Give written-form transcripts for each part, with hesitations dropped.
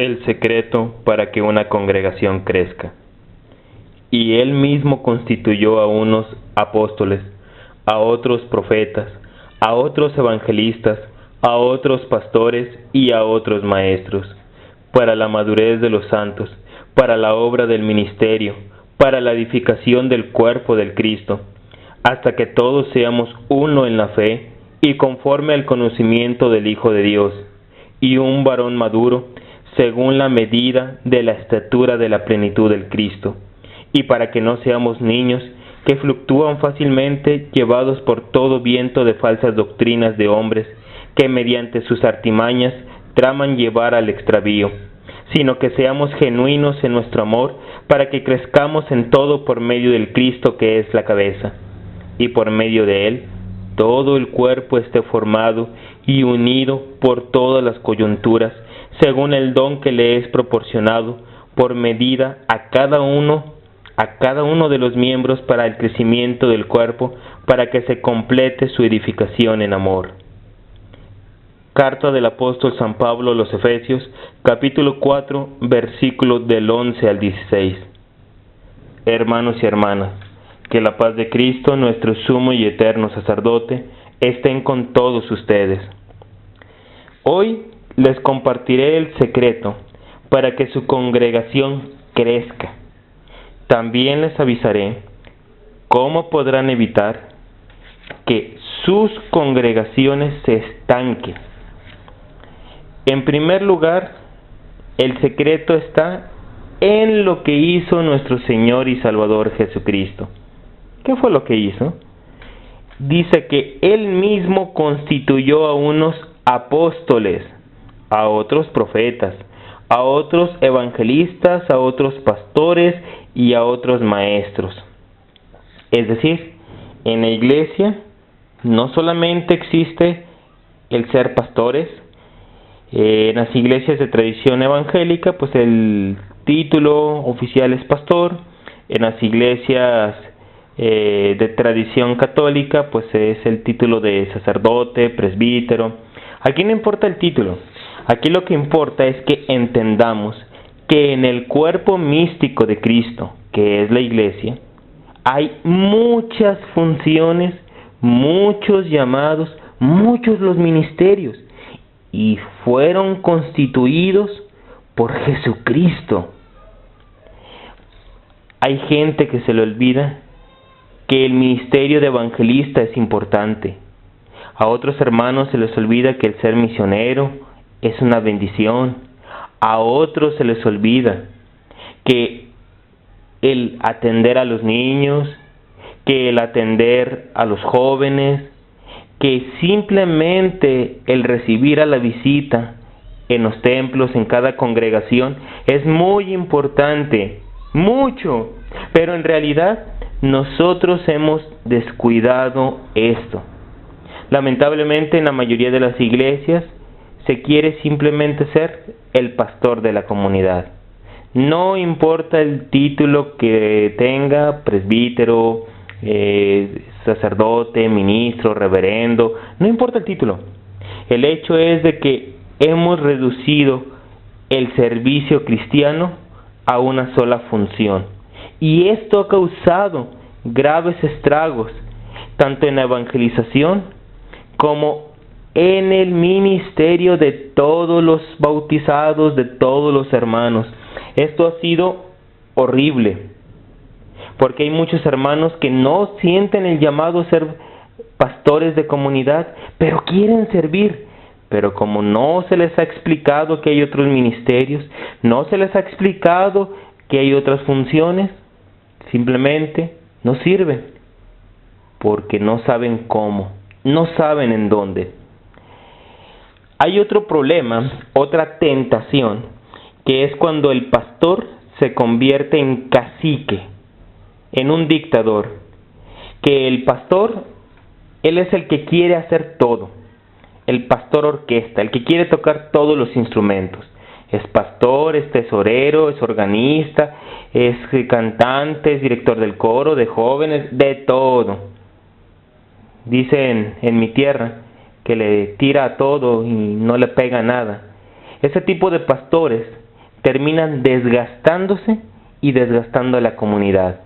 El secreto para que una congregación crezca. Y él mismo constituyó a unos apóstoles, a otros profetas, a otros evangelistas, a otros pastores y a otros maestros, para la madurez de los santos, para la obra del ministerio, para la edificación del cuerpo del Cristo, hasta que todos seamos uno en la fe y conforme al conocimiento del Hijo de Dios, y un varón maduro, según la medida de la estatura de la plenitud del Cristo, y para que no seamos niños que fluctúan fácilmente, llevados por todo viento de falsas doctrinas de hombres que mediante sus artimañas traman llevar al extravío, sino que seamos genuinos en nuestro amor, para que crezcamos en todo por medio del Cristo que es la cabeza, y por medio de él todo el cuerpo esté formado y unido por todas las coyunturas, según el don que le es proporcionado por medida a cada uno de los miembros para el crecimiento del cuerpo, para que se complete su edificación en amor. Carta del apóstol San Pablo a los Efesios, capítulo 4, versículos del 11 al 16. Hermanos y hermanas, que la paz de Cristo, nuestro sumo y eterno sacerdote, estén con todos ustedes. Hoy les compartiré el secreto para que su congregación crezca. También les avisaré cómo podrán evitar que sus congregaciones se estanquen. En primer lugar, el secreto está en lo que hizo nuestro Señor y Salvador Jesucristo. ¿Qué fue lo que hizo? Dice que Él mismo constituyó a unos apóstoles, a otros profetas, a otros evangelistas, a otros pastores y a otros maestros. Es decir, en la iglesia no solamente existe el ser pastores. En las iglesias de tradición evangélica, pues el título oficial es pastor. En las iglesias de tradición católica, pues es el título de sacerdote, presbítero. Aquí no importa el título. Aquí lo que importa es que entendamos que en el cuerpo místico de Cristo, que es la iglesia, hay muchas funciones, muchos llamados, muchos los ministerios, y fueron constituidos por Jesucristo. Hay gente que se le olvida que el ministerio de evangelista es importante. A otros hermanos se les olvida que el ser misionero es una bendición. A otros se les olvida que el atender a los niños, que el atender a los jóvenes, que simplemente el recibir a la visita en los templos, en cada congregación, es muy importante, mucho, pero en realidad nosotros hemos descuidado esto. Lamentablemente en la mayoría de las iglesias se quiere simplemente ser el pastor de la comunidad. No importa el título que tenga, presbítero, sacerdote, ministro, reverendo, no importa el título. El hecho es de que hemos reducido el servicio cristiano a una sola función, y esto ha causado graves estragos tanto en la evangelización como en el ministerio de todos los bautizados, de todos los hermanos. Esto ha sido horrible, porque hay muchos hermanos que no sienten el llamado a ser pastores de comunidad, pero quieren servir. Pero como no se les ha explicado que hay otros ministerios, no se les ha explicado que hay otras funciones, simplemente no sirven, porque no saben cómo, no saben en dónde. Hay otro problema, otra tentación, que es cuando el pastor se convierte en cacique, en un dictador, que el pastor, él es el que quiere hacer todo, el pastor orquesta, el que quiere tocar todos los instrumentos. Es pastor, es tesorero, es organista, es cantante, es director del coro, de jóvenes, de todo. Dicen en mi tierra que le tira a todo y no le pega nada. Ese tipo de pastores terminan desgastándose y desgastando a la comunidad.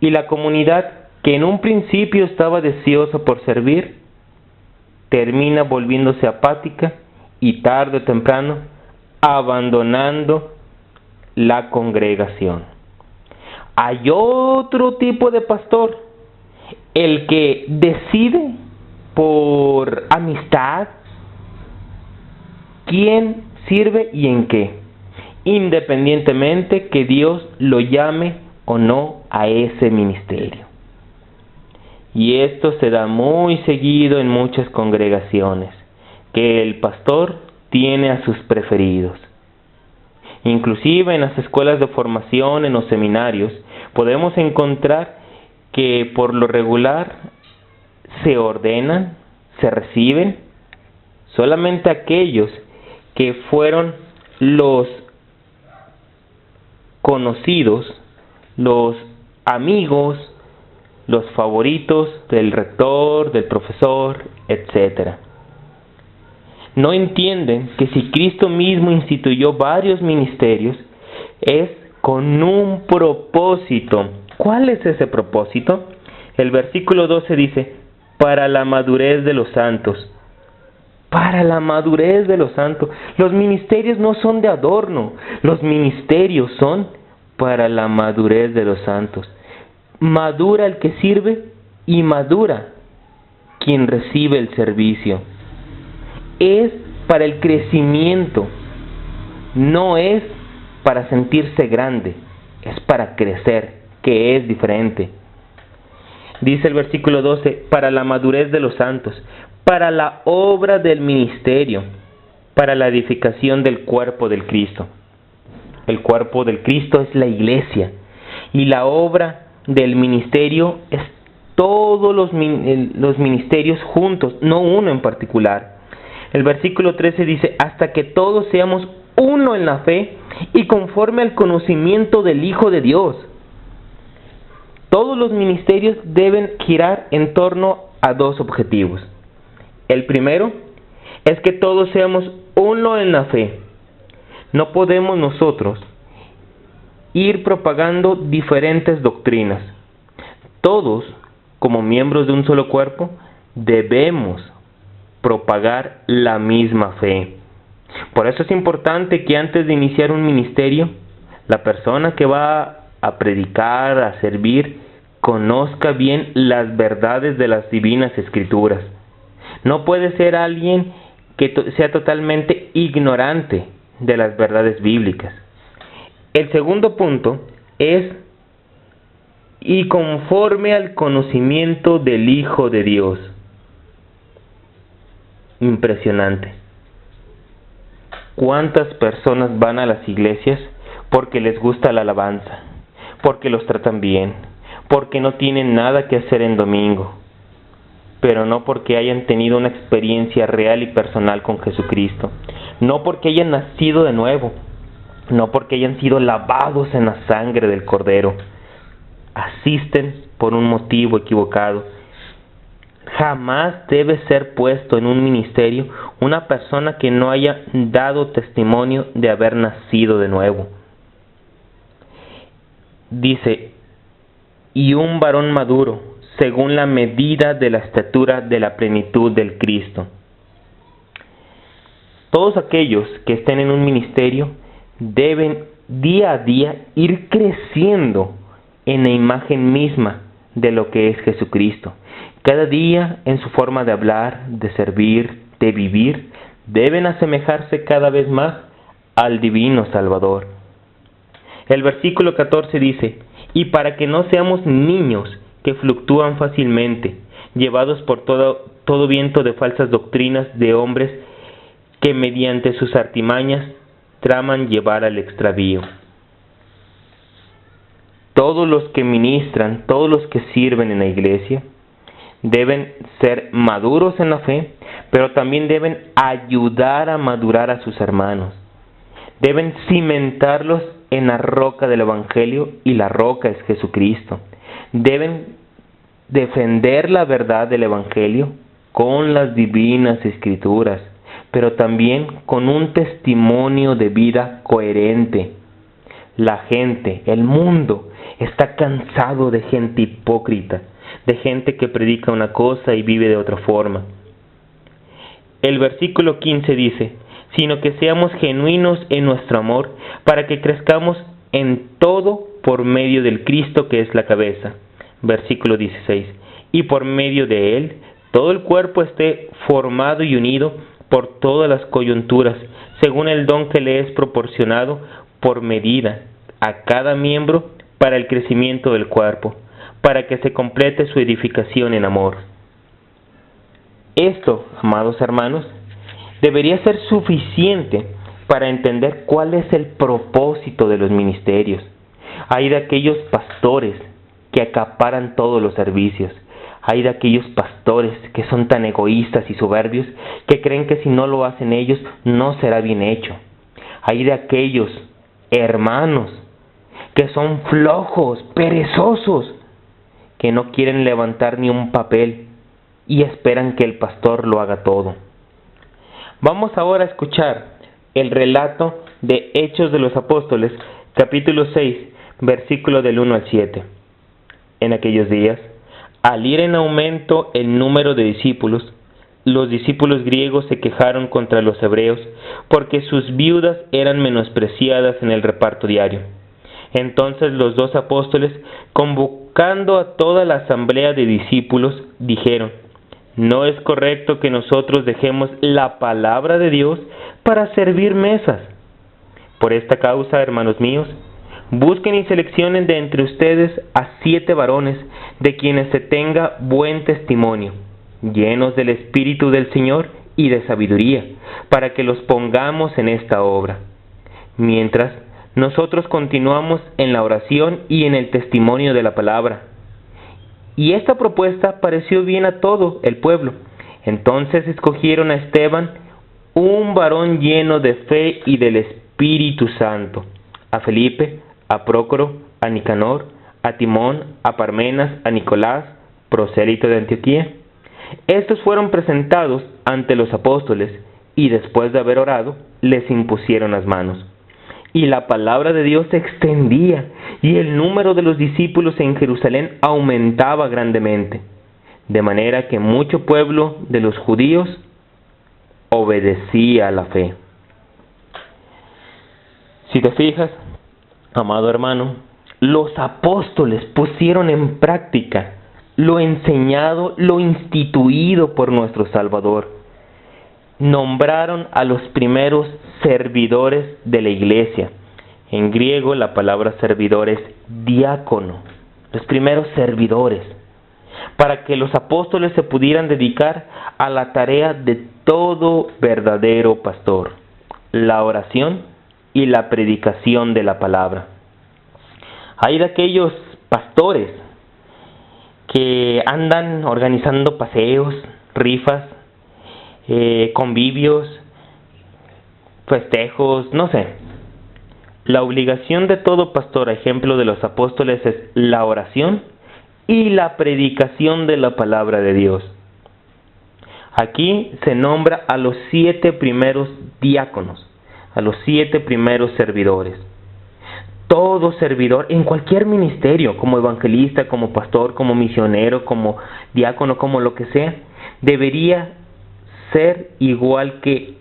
Y la comunidad, que en un principio estaba deseosa por servir, termina volviéndose apática y tarde o temprano abandonando la congregación. Hay otro tipo de pastor, el que decide por amistad quién sirve y en qué, independientemente que Dios lo llame o no a ese ministerio. Y esto se da muy seguido en muchas congregaciones, que el pastor tiene a sus preferidos. Inclusive en las escuelas de formación, en los seminarios, podemos encontrar que por lo regular se ordenan, se reciben solamente aquellos que fueron los conocidos, los amigos, los favoritos del rector, del profesor, etc. No entienden que si Cristo mismo instituyó varios ministerios, es con un propósito. ¿Cuál es ese propósito? El versículo 12 dice, para la madurez de los santos. Para la madurez de los santos. Los ministerios no son de adorno, los ministerios son para la madurez de los santos. Madura el que sirve y madura quien recibe el servicio. Es para el crecimiento, no es para sentirse grande, es para crecer, que es diferente. Dice el versículo 12, para la madurez de los santos, para la obra del ministerio, para la edificación del cuerpo del Cristo. El cuerpo del Cristo es la iglesia, y la obra del ministerio es todos los ministerios juntos, no uno en particular. El versículo 13 dice, hasta que todos seamos uno en la fe y conforme al conocimiento del Hijo de Dios. Todos los ministerios deben girar en torno a dos objetivos. El primero es que todos seamos uno en la fe. No podemos nosotros ir propagando diferentes doctrinas. Todos, como miembros de un solo cuerpo, debemos propagar la misma fe. Por eso es importante que antes de iniciar un ministerio, la persona que va a predicar, a servir, conozca bien las verdades de las divinas escrituras. No puede ser alguien que sea totalmente ignorante de las verdades bíblicas. El segundo punto es y conforme al conocimiento del Hijo de Dios. Impresionante. ¿Cuántas personas van a las iglesias porque les gusta la alabanza, porque los tratan bien, porque no tienen nada que hacer en domingo, pero no porque hayan tenido una experiencia real y personal con Jesucristo, no porque hayan nacido de nuevo, no porque hayan sido lavados en la sangre del Cordero? Asisten por un motivo equivocado. Jamás debe ser puesto en un ministerio una persona que no haya dado testimonio de haber nacido de nuevo. Dice, y un varón maduro, según la medida de la estatura de la plenitud del Cristo. Todos aquellos que estén en un ministerio deben día a día ir creciendo en la imagen misma de lo que es Jesucristo. Cada día en su forma de hablar, de servir, de vivir, deben asemejarse cada vez más al divino Salvador. El versículo 14 dice, y para que no seamos niños que fluctúan fácilmente, llevados por todo viento de falsas doctrinas de hombres que mediante sus artimañas traman llevar al extravío. Todos los que ministran, todos los que sirven en la iglesia, deben ser maduros en la fe, pero también deben ayudar a madurar a sus hermanos. Deben cimentarlos en la roca del Evangelio, y la roca es Jesucristo. Deben defender la verdad del Evangelio con las divinas escrituras, pero también con un testimonio de vida coherente. La gente, el mundo, está cansado de gente hipócrita, de gente que predica una cosa y vive de otra forma. El versículo 15 dice, sino que seamos genuinos en nuestro amor, para que crezcamos en todo por medio del Cristo que es la cabeza. Versículo 16, y por medio de él, todo el cuerpo esté formado y unido por todas las coyunturas, según el don que le es proporcionado por medida a cada miembro para el crecimiento del cuerpo, para que se complete su edificación en amor. Esto, amados hermanos, debería ser suficiente para entender cuál es el propósito de los ministerios. Hay de aquellos pastores que acaparan todos los servicios. Hay de aquellos pastores que son tan egoístas y soberbios que creen que si no lo hacen ellos no será bien hecho. Hay de aquellos hermanos que son flojos, perezosos, que no quieren levantar ni un papel y esperan que el pastor lo haga todo. Vamos ahora a escuchar el relato de Hechos de los Apóstoles, capítulo 6, versículo del 1 al 7. En aquellos días, al ir en aumento el número de discípulos, los discípulos griegos se quejaron contra los hebreos porque sus viudas eran menospreciadas en el reparto diario. Entonces los dos apóstoles, convocando a toda la asamblea de discípulos, dijeron, no es correcto que nosotros dejemos la palabra de Dios para servir mesas. Por esta causa, hermanos míos, busquen y seleccionen de entre ustedes a 7 varones de quienes se tenga buen testimonio, llenos del Espíritu del Señor y de sabiduría, para que los pongamos en esta obra. Mientras, nosotros continuamos en la oración y en el testimonio de la palabra. Y esta propuesta pareció bien a todo el pueblo. Entonces escogieron a Esteban, un varón lleno de fe y del Espíritu Santo, a Felipe, a Prócoro, a Nicanor, a Timón, a Parmenas, a Nicolás, prosélito de Antioquía. Estos fueron presentados ante los apóstoles y después de haber orado, les impusieron las manos. Y la palabra de Dios se extendía y el número de los discípulos en Jerusalén aumentaba grandemente, de manera que mucho pueblo de los judíos obedecía a la fe. Si te fijas, amado hermano, los apóstoles pusieron en práctica lo enseñado, lo instituido por nuestro Salvador. Nombraron a los primeros servidores de la iglesia. En griego la palabra servidor es diácono. Los primeros servidores. Para que los apóstoles se pudieran dedicar a la tarea de todo verdadero pastor. La oración y la predicación de la palabra. Hay de aquellos pastores que andan organizando paseos, rifas, convivios, festejos, no sé. La obligación de todo pastor, a ejemplo de los apóstoles, es la oración y la predicación de la palabra de Dios. Aquí se nombra a los 7 primeros diáconos, a los 7 primeros servidores. Todo servidor en cualquier ministerio, como evangelista, como pastor, como misionero, como diácono, como lo que sea, debería ser igual que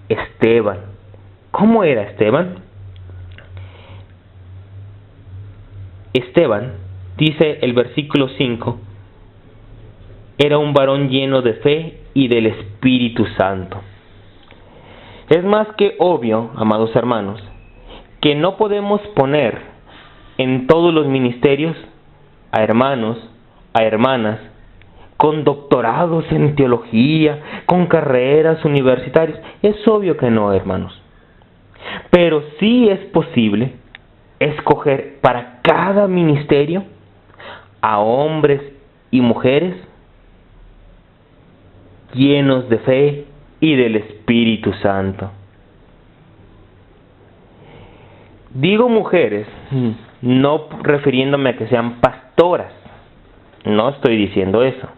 Esteban. ¿Cómo era Esteban? Esteban, dice el versículo 5, era un varón lleno de fe y del Espíritu Santo. Es más que obvio, amados hermanos, que no podemos poner en todos los ministerios a hermanos, a hermanas, con doctorados en teología, con carreras universitarias. Es obvio que no, hermanos. Pero sí es posible escoger para cada ministerio a hombres y mujeres llenos de fe y del Espíritu Santo. Digo mujeres, no refiriéndome a que sean pastoras. No estoy diciendo eso.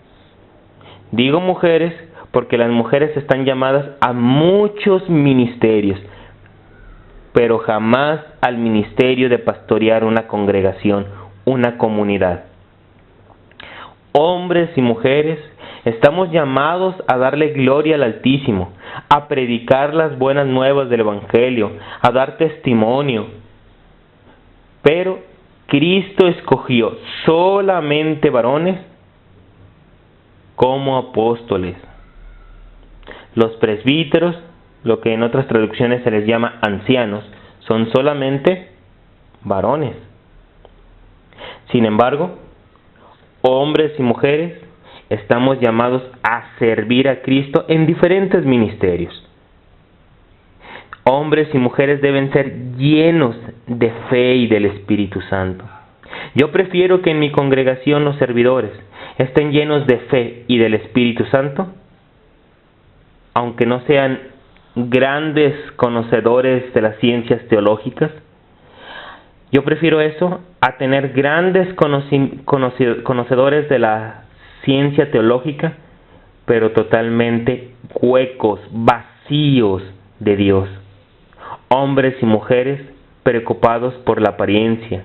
Digo mujeres porque las mujeres están llamadas a muchos ministerios, pero jamás al ministerio de pastorear una congregación, una comunidad. Hombres y mujeres, estamos llamados a darle gloria al Altísimo, a predicar las buenas nuevas del Evangelio, a dar testimonio. Pero Cristo escogió solamente varones como apóstoles. Los presbíteros, lo que en otras traducciones se les llama ancianos, son solamente varones. Sin embargo, hombres y mujeres, estamos llamados a servir a Cristo en diferentes ministerios. Hombres y mujeres deben ser llenos de fe y del Espíritu Santo. Yo prefiero que en mi congregación los servidores estén llenos de fe y del Espíritu Santo, aunque no sean grandes conocedores de las ciencias teológicas. Yo prefiero eso a tener grandes conocedores de la ciencia teológica, pero totalmente huecos, vacíos de Dios. Hombres y mujeres preocupados por la apariencia,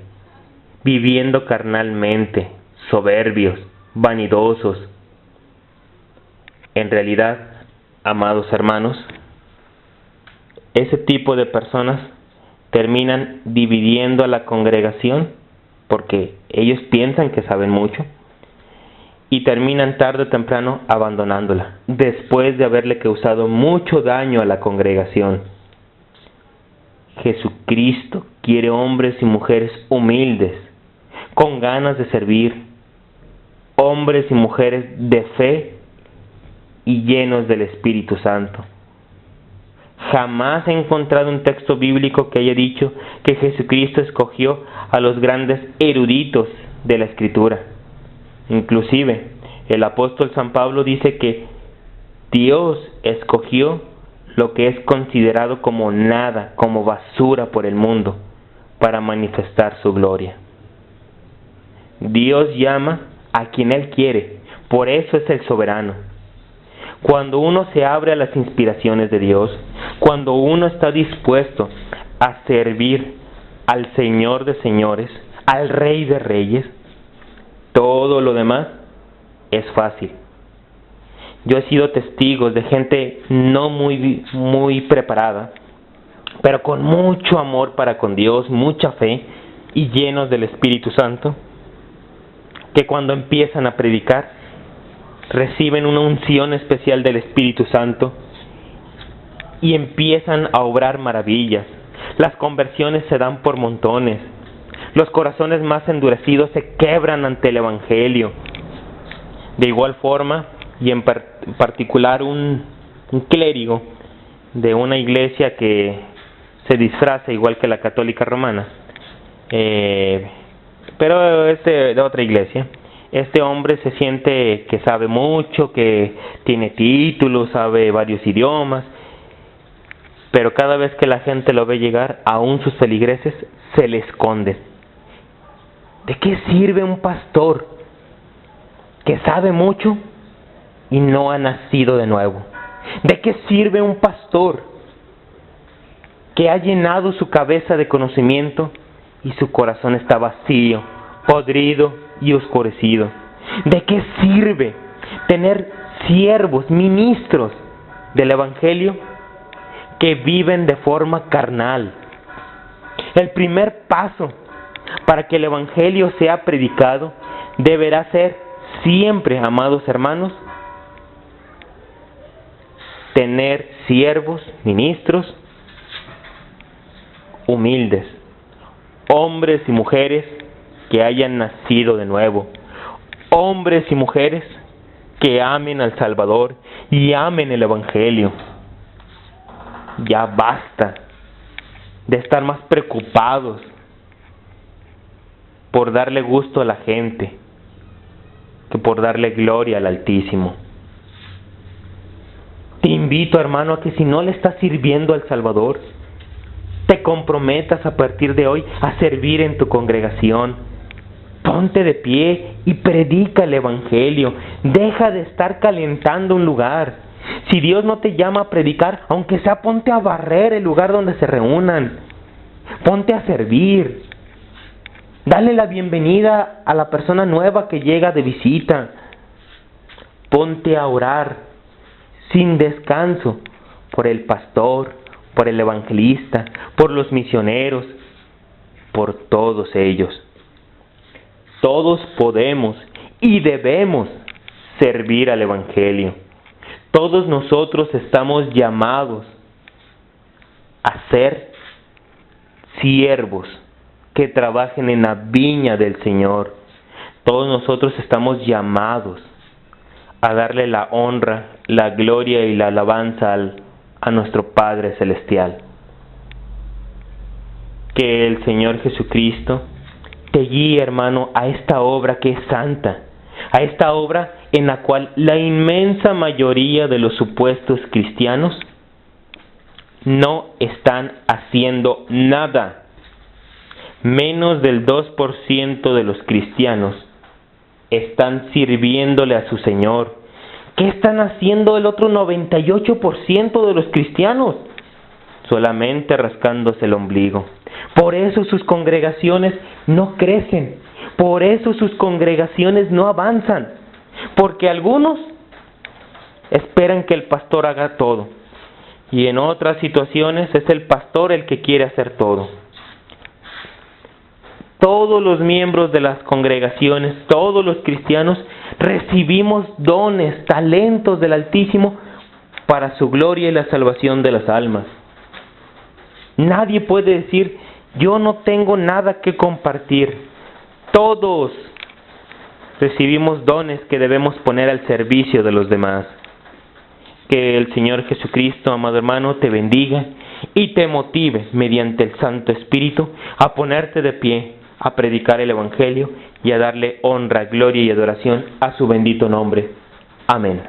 viviendo carnalmente, soberbios, vanidosos. En realidad, amados hermanos, ese tipo de personas terminan dividiendo a la congregación porque ellos piensan que saben mucho y terminan tarde o temprano abandonándola después de haberle causado mucho daño a la congregación. Jesucristo quiere hombres y mujeres humildes, con ganas de servir, hombres y mujeres de fe y llenos del Espíritu Santo. Jamás he encontrado un texto bíblico que haya dicho que Jesucristo escogió a los grandes eruditos de la Escritura. Inclusive, el apóstol San Pablo dice que Dios escogió lo que es considerado como nada, como basura por el mundo, para manifestar su gloria. Dios llama a quien Él quiere, por eso es el soberano. Cuando uno se abre a las inspiraciones de Dios, cuando uno está dispuesto a servir al Señor de señores, al Rey de reyes, todo lo demás es fácil. Yo he sido testigo de gente no muy preparada, pero con mucho amor para con Dios, mucha fe y llenos del Espíritu Santo, que cuando empiezan a predicar, reciben una unción especial del Espíritu Santo y empiezan a obrar maravillas. Las conversiones se dan por montones. Los corazones más endurecidos se quebran ante el Evangelio. De igual forma, y en particular un clérigo de una iglesia que se disfraza igual que la católica romana, pero es de otra iglesia. Este hombre se siente que sabe mucho, que tiene títulos, sabe varios idiomas, pero cada vez que la gente lo ve llegar, aún sus feligreses se le esconden. ¿De qué sirve un pastor que sabe mucho y no ha nacido de nuevo? ¿De qué sirve un pastor que ha llenado su cabeza de conocimiento y su corazón está vacío, podrido y oscurecido? ¿De qué sirve tener siervos, ministros del Evangelio que viven de forma carnal? El primer paso para que el Evangelio sea predicado deberá ser siempre, amados hermanos, tener siervos, ministros humildes, hombres y mujeres que hayan nacido de nuevo, hombres y mujeres que amen al Salvador y amen el Evangelio. Ya basta de estar más preocupados por darle gusto a la gente que por darle gloria al Altísimo. Te invito, hermano, a que si no le estás sirviendo al Salvador, te comprometas a partir de hoy a servir en tu congregación. Ponte de pie y predica el Evangelio. Deja de estar calentando un lugar. Si Dios no te llama a predicar, aunque sea ponte a barrer el lugar donde se reúnan. Ponte a servir. Dale la bienvenida a la persona nueva que llega de visita. Ponte a orar sin descanso por el pastor, por el evangelista, por los misioneros, por todos ellos. Todos podemos y debemos servir al Evangelio. Todos nosotros estamos llamados a ser siervos que trabajen en la viña del Señor. Todos nosotros estamos llamados a darle la honra, la gloria y la alabanza a nuestro Padre Celestial. Que el Señor Jesucristo te guíe, hermano, a esta obra que es santa, a esta obra en la cual la inmensa mayoría de los supuestos cristianos no están haciendo nada. Menos del 2% de los cristianos están sirviéndole a su Señor. ¿Qué están haciendo el otro 98% de los cristianos? Solamente rascándose el ombligo. Por eso sus congregaciones no crecen. Por eso sus congregaciones no avanzan. Porque algunos esperan que el pastor haga todo. Y en otras situaciones es el pastor el que quiere hacer todo. Todos los miembros de las congregaciones, todos los cristianos, recibimos dones, talentos del Altísimo para su gloria y la salvación de las almas. Nadie puede decir, yo no tengo nada que compartir. Todos recibimos dones que debemos poner al servicio de los demás. Que el Señor Jesucristo, amado hermano, te bendiga y te motive mediante el Santo Espíritu a ponerte de pie, a predicar el Evangelio y a darle honra, gloria y adoración a su bendito nombre. Amén.